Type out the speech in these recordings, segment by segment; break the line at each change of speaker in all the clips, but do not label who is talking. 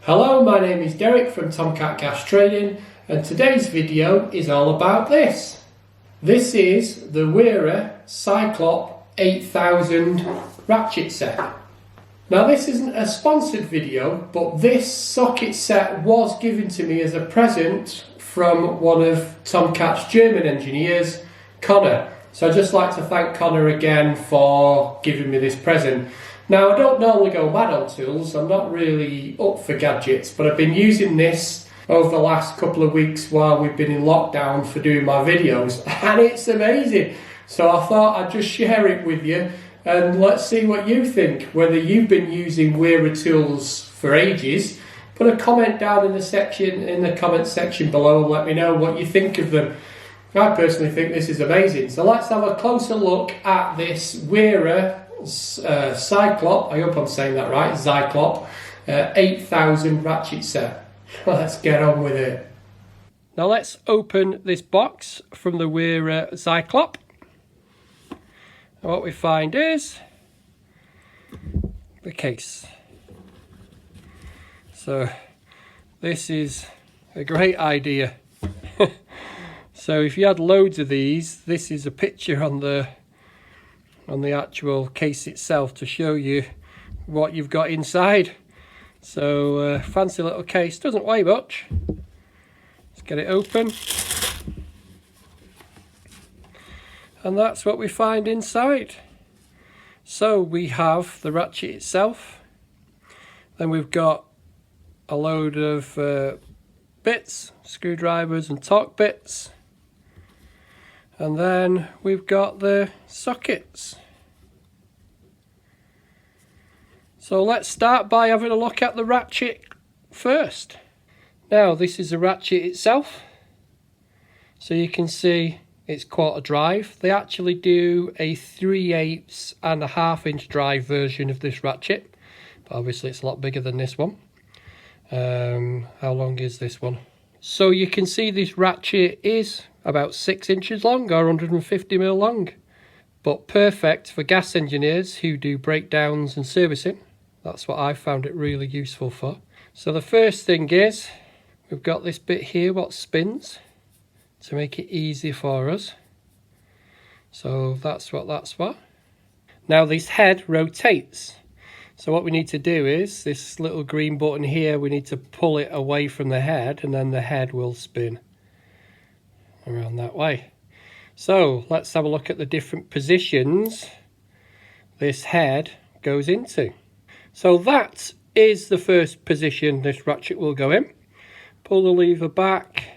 Hello, my name is Derek from Tomcat Gas Trading, and today's video is all about this. This is the Wera Cyclop 8000 ratchet set. Now this isn't a sponsored video, but this socket set was given to me as a present from one of Tomcat's German engineers, Connor. So I'd just like to thank Connor again for giving me this present. Now I don't normally go mad on tools, I'm not really up for gadgets, but I've been using this over the last couple of weeks while we've been in lockdown for doing my videos, and it's amazing. So I thought I'd just share it with you and let's see what you think, whether you've been using Wera tools for ages. Put a comment down in the comment section below and let me know what you think of them. I personally think this is amazing. So let's have a closer look at this Wera Cyclop, I hope I'm saying that right, Cyclop 8000 ratchet set. Let's get on with it. Now let's open this box from the Wera Cyclop. And what we find is the case. So this is a great idea. So if you had loads of these, this is a picture on the actual case itself to show you what you've got inside. So fancy little case, doesn't weigh much. Let's get it open, and that's what we find inside. So we have the ratchet itself, then we've got a load of bits, screwdrivers and torque bits, and then we've got the sockets. So let's start by having a look at the ratchet first. Now this is the ratchet itself. So you can see it's quarter drive. They actually do a 3/8 and a ½ drive version of this ratchet, but obviously it's a lot bigger than this one. How long is this one? So you can see this ratchet is about 6 inches long or 150mm long, but perfect for gas engineers who do breakdowns and servicing. That's what I found it really useful for. So the first thing is we've got this bit here what spins to make it easy for us. So that's what that's for. Now this head rotates. So what we need to do is this little green button here, we need to pull it away from the head, and then the head will spin around that way. So let's have a look at the different positions this head goes into. So that is the first position this ratchet will go in. Pull the lever back.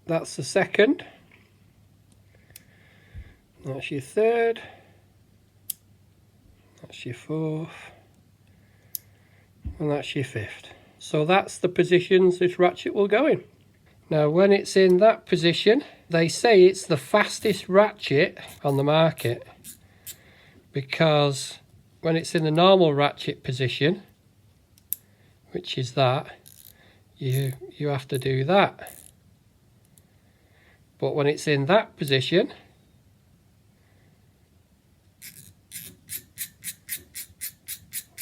That's the second. That's your third. That's your fourth. And that's your fifth. So that's the positions this ratchet will go in. Now when it's in that position, they say it's the fastest ratchet on the market, because when it's in the normal ratchet position, which is that, you have to do that. But when it's in that position,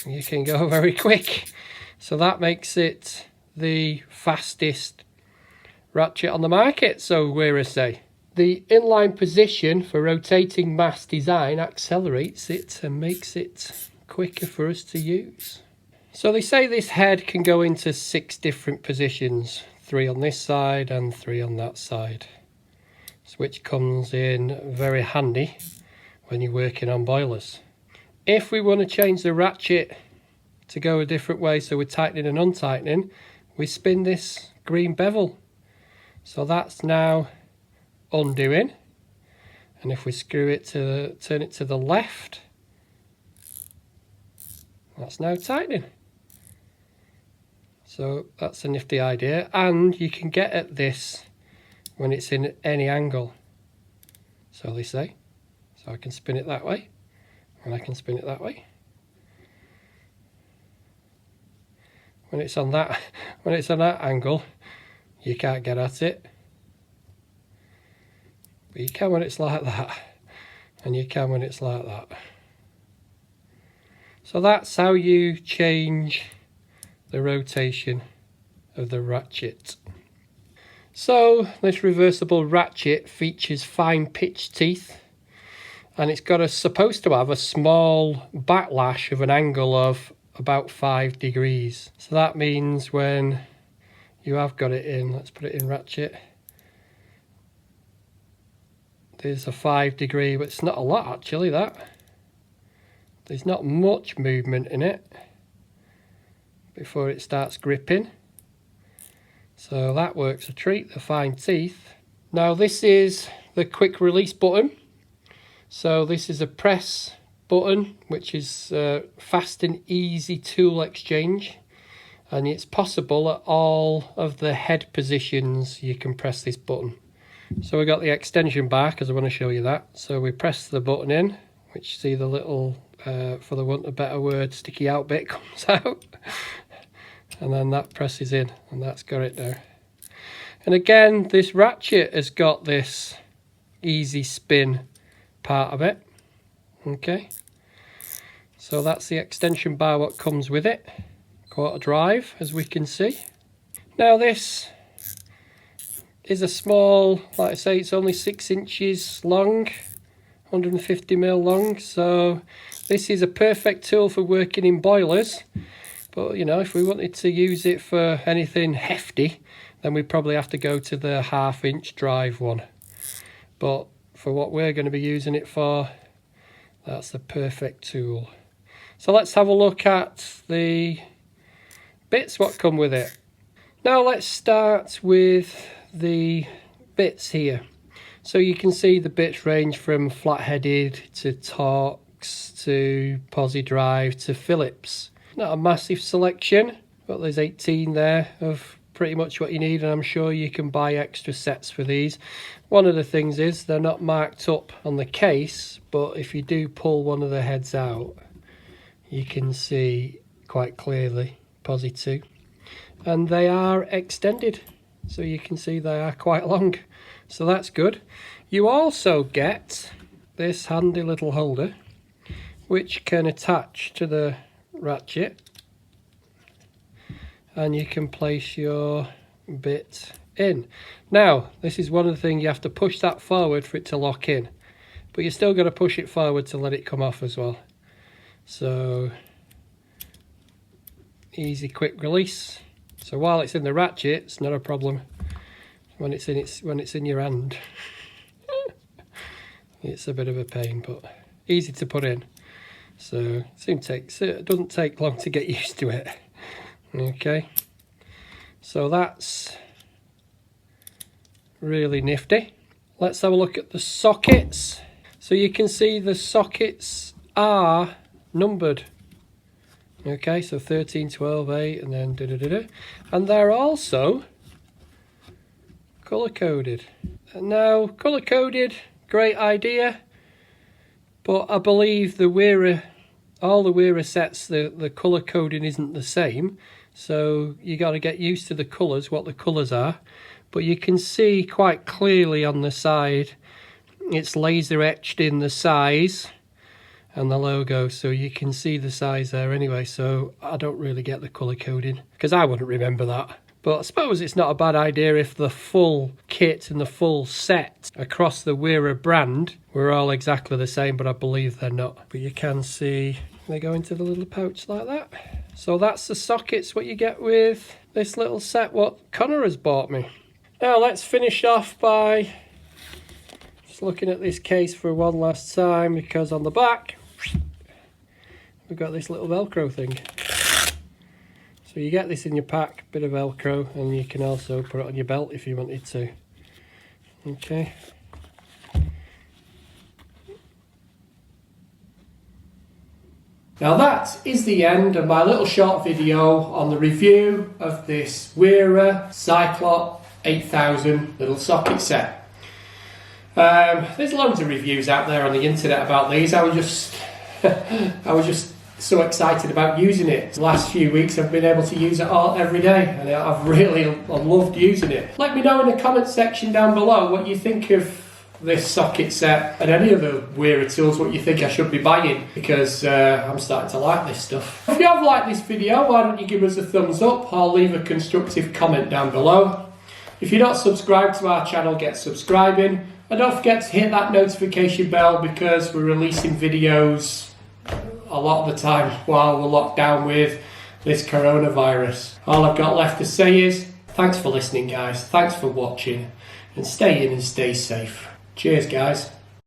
you can go very quick. So that makes it the fastest ratchet on the market, so Wera say. The inline position for rotating mass design accelerates it and makes it quicker for us to use. So they say this head can go into 6 different positions, 3 on this side and 3 on that side, which comes in very handy when you're working on boilers. If we want to change the ratchet to go a different way, so we're tightening and untightening, we spin this green bevel. So that's now undoing, and if we screw it to turn it to the left, that's now tightening. So that's a nifty idea, and you can get at this when it's in any angle, so they say. So I can spin it that way, and I can spin it that way. When it's on that angle, you can't get at it. But you can when it's like that, and you can when it's like that. So that's how you change the rotation of the ratchet. So this reversible ratchet features fine pitch teeth, and it's got supposed to have a small backlash of an angle of about 5 degrees. So that means when you have got it in, let's put it in ratchet, there's a 5 degree, but it's not a lot actually, that. There's not much movement in it before it starts gripping. So that works a treat, the fine teeth. Now this is the quick release button. So this is a press button, which is fast and easy tool exchange. And it's possible at all of the head positions you can press this button. So we got the extension bar, because I want to show you that. So we press the button in, which see the little, for the want of a better word, sticky out bit comes out. And then that presses in, and that's got it there. And again, this ratchet has got this easy spin part of it. Okay. So that's the extension bar what comes with it. Quarter drive, as we can see. Now this is a small, like I say, it's only 6 inches long, 150mm long, so this is a perfect tool for working in boilers. But you know, if we wanted to use it for anything hefty, then we'd probably have to go to the 1/2 inch drive one. But for what we're going to be using it for, that's the perfect tool. So let's have a look at the bits what come with it. Now let's start with the bits here. So you can see the bits range from flat-headed to Torx to posi drive to Phillips. Not a massive selection, but there's 18 there of pretty much what you need, and I'm sure you can buy extra sets for these. One of the things is they're not marked up on the case, but if you do pull one of the heads out, you can see quite clearly posi 2, and they are extended, so you can see they are quite long, so that's good. You also get this handy little holder which can attach to the ratchet, and you can place your bit in. Now this is one of the things, you have to push that forward for it to lock in, but you still got to push it forward to let it come off as well. So easy quick release. So while it's in the ratchet, it's not a problem. When it's in your hand, it's a bit of a pain, but easy to put in. So it doesn't take long to get used to it. Okay, so that's really nifty. Let's have a look at the sockets. So you can see the sockets are numbered. Okay, so 13, 12, 8, and then da-da-da-da. And they're also colour-coded. Now, colour-coded, great idea, but I believe the Wera, all the Wera sets, the colour coding isn't the same, so you got to get used to the colours, what the colours are. But you can see quite clearly on the side, it's laser etched in the size and the logo, so you can see the size there anyway. So I don't really get the colour coding, because I wouldn't remember that. But I suppose it's not a bad idea if the full kit and the full set across the Wera brand were all exactly the same, but I believe they're not. But you can see they go into the little pouch like that. So that's the sockets what you get with this little set what Connor has bought me. Now let's finish off by just looking at this case for one last time, because on the back we've got this little Velcro thing. So you get this in your pack, bit of Velcro, and you can also put it on your belt if you wanted to. Okay. Now that is the end of my little short video on the review of this Wera Cyclop 8000 little socket set. There's loads of reviews out there on the internet about these. I was just so excited about using it. The last few weeks I've been able to use it every day, and I've really loved using it. Let me know in the comment section down below what you think of this socket set and any other Wera tools what you think I should be buying, because I'm starting to like this stuff. If you have liked this video, why don't you give us a thumbs up or leave a constructive comment down below. If you're not subscribed to our channel, get subscribing, and don't forget to hit that notification bell because we're releasing videos a lot of the time while we're locked down with this coronavirus. All I've got left to say is thanks for listening, guys, thanks for watching, and stay in and stay safe. Cheers, guys.